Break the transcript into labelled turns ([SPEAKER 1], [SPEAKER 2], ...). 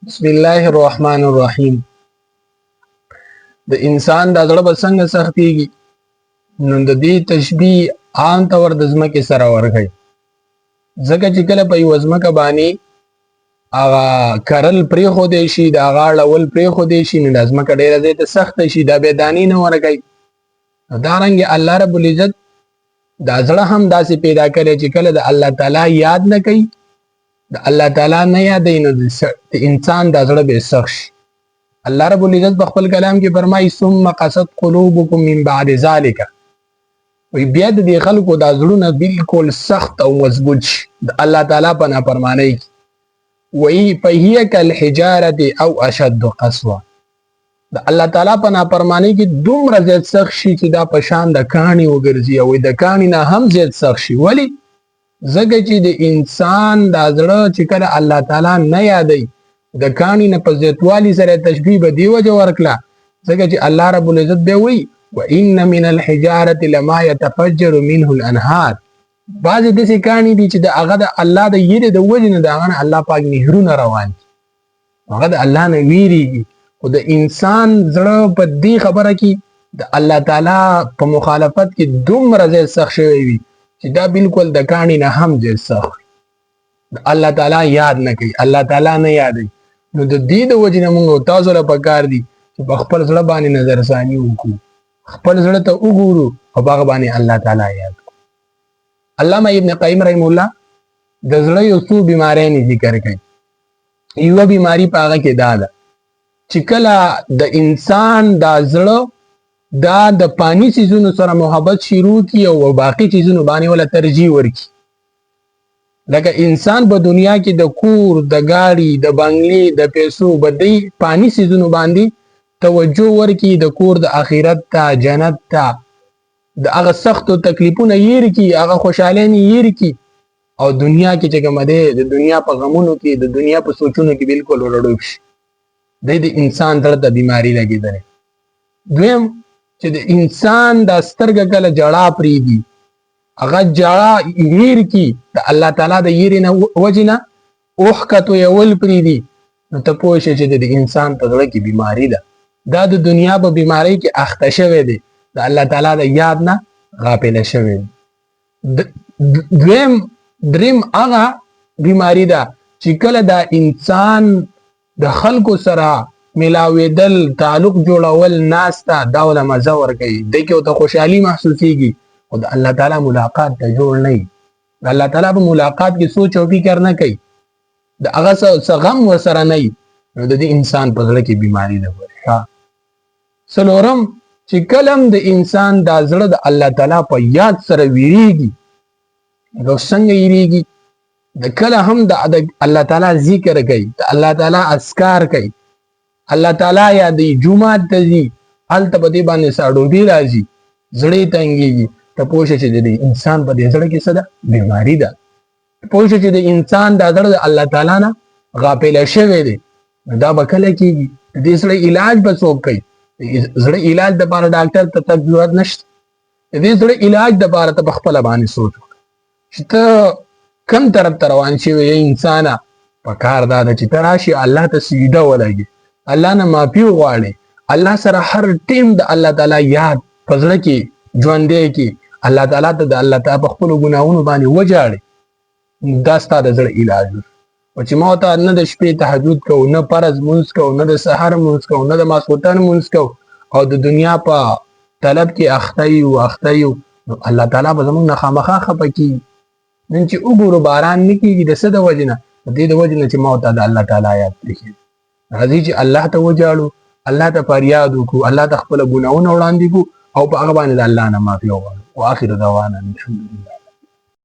[SPEAKER 1] بسم الله الرحمن الرحیم. د انسان د زړه به څنګه سختيږي نو د دې تشبیه عام طور د ځمکې سره ورغی. ځکه چې کله په یوه ځمکه باندې هغه کرل پرېښودی شي، د هغه اړول پرېښودی شي، نو دا ځمکه ډېره ځای ته سخته شي، دا بیا دانې نه ورکوي. نو دارنګې الله رب العزت دا زړه هم داسې پیدا کړی چې کله د الله تعالی یاد نه کوي، د الله تعالی نه یادوي، نو د انسان دا زړه به سخت شي. الله رب العزت په خپل کلام کې فرمایي ثم قست قلوبکم من بعد ذلک، وی بیا د دې خلکو دا زړونه بالکل سخت او مضبوط شي د الله تعالی په نافرمانۍ کې. وی فهي کالحجارة او اشد قسوه، د الله تعالی په نافرمانۍ کې دومره زیات سخت شي چې دا په شان د کاڼي وګرځي، او د کاڼي نه هم زیات سخت شي. ولې؟ ځکه چې د انسان دا زړه چې کله الله تعالی نه یادوي، د کاڼي نه په زیاتوالي سره تشبیه به دې وجه ورکړه ځکه چې الله رب العزت بیا وایي وان من الحجارة لما يتفجر منه الانهار، بعضې داسې کاڼي دي چې د هغه د الله د یېرې د وجې نه د هغه نه الله پاک نهرونه روان دي، هغه د الله نه ویریږي. خو د انسان زړه په دې خبره کې د الله تعالی په مخالفت کې دومره زیات سخت شوی وي چې دا بالکل د کاڼي نه هم زیات سخت وي. د الله تعالی یاد نه کوي، الله تعالی نه یادوي. نو د دې د وجې نه موږ تاسو له پکار دي چې په خپل زړه باندې نظرثاني وکړو، خپل زړه ته وګورو او په هغه باندې الله تعالی یاد کړو. علامه ابن قیم رحم الله د زړه یو څو بیماریانې ذکر کوي. یوه بیماري په هغه کې دا ده چې کله د انسان دا زړه دا د پانی چیزونو سره محبت شروع کی او باقی چیزونو باندې ولا ترجیح ورکي. لکه انسان په دنیا کې د کور، د گاڑی، د بنگلې، د پیسو بدی پانی چیزونو باندې توجه ورکي، د کور د آخرت ته، جنت ته، د هغه سختو تکلیفونه یېر کی، هغه خوشحالۍ یېر کی، او دنیا کې چې کوم دی د دنیا په غمونو کې، د دنیا په سوچونو کې بالکل ورډوب شي. د انسان زړه ته بیماری لګېدلې. دویم چې د انسان د سترګه کله جړا پرېږدي، هغه جړا هېر کي، د الله تعالی د هېرې نه وجې نه اوښکه تویول پرېږدي، نو ته پوه شې چې د انسان په زړه کې بیماري ده. دا د دنیا په بیمارۍ کې اخته شوی دی، د الله تعالی د یاد نه غافله شوی دی. دریم هغه بیماری ده چې کله دا انسان د خلکو سره ملاوېدل، تعلق جوړول، ناسته دا وله مزه ورکوي، دی کې ورته خوشحالي محسوسېږي، خو د الله تعالی ملاقات ته جوړ نه وي. د الله تعالی په ملاقات کې سوچ او فکر نه کوي، د هغه څه غم ورسره نه وي، نو د دې انسان په زړه کې بیماري ده. څلورم چې کله هم د انسان دا زړه د الله تعالی په یاد سره ویریږي، نو څنګه یریږي؟ د کله هم د الله تعالی ذکر کوي، د الله تعالی اذکار کوي، الله تعالی یادوي، جومات ته ځي، هلته په دې باندې ساډوبي راځي، زړه یې تنګېږي. ته پوه شه چې د انسان په دې زړه کې څه ده؟ بیماري ده. پوه شه چې د انسان دا زړه د الله تعالی نه غافله شوی دی. نو دا به کله کېږي؟ د دې زړه علاج به څوک کوي؟ زړه علاج دپاره ډاکټر ته تګ ضرورت نشته. د دې زړه علاج دپاره ته په خپله باندې سوچ وکړه چې ته کم طرف ته روان شوی یې. انسانه په کار دا ده چې ته راشي الله ته سجده ولګي، الله نه معافي وغواړې، الله سره هر ټیم د الله تعالی یاد په زړه کې ژوندی کړي، الله تعالی ته د الله تعالی په خپلو ګناهونو باندې وژاړې. دا ستا د زړه علاج و. او چې ما ورته نه د شپې تهجد کوو، نه فرض مونځ کوو، نه د سحر مونځ کوو، نه د ماسخوتن مونځ کوو، او د دنیا په طلب کې اخته یو، نو الله تعالی به زموږ نه خامخا خفه کېږي. نن چې وګورو باران نه کېږي، د څه د وجې نه؟ د دې د وجې نه چې ما ورته د الله تعالی یاد پرېښي. راځئ چې الله ته وژاړو، الله ته فریاد وکړو، الله ته خپله ګناهونه وړاندې کړو، او په هغه باندې د الله نه معافي وغواړو. واخر دعوانا الحمدلله.